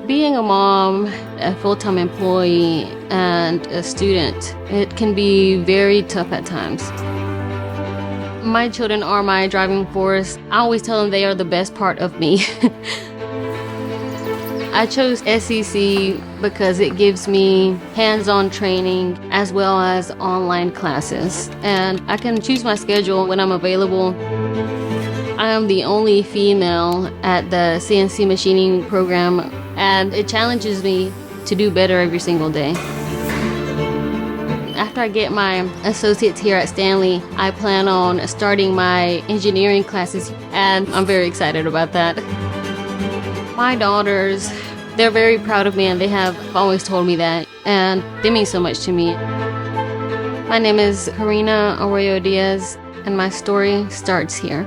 Being a mom, a full-time employee, and a student, it can be very tough at times. My children are my driving force. I always tell them they are the best part of me. I chose SEC because it gives me hands-on training as well as online classes, and I can choose my schedule when I'm available. I am the only female at the CNC machining program, and it challenges me to do better every single day. After I get my associates here at Stanley, I plan on starting my engineering classes, and I'm very excited about that. My daughters, they're very proud of me, and they have always told me that, and they mean so much to me. My name is Karina Diaz, and my story starts here.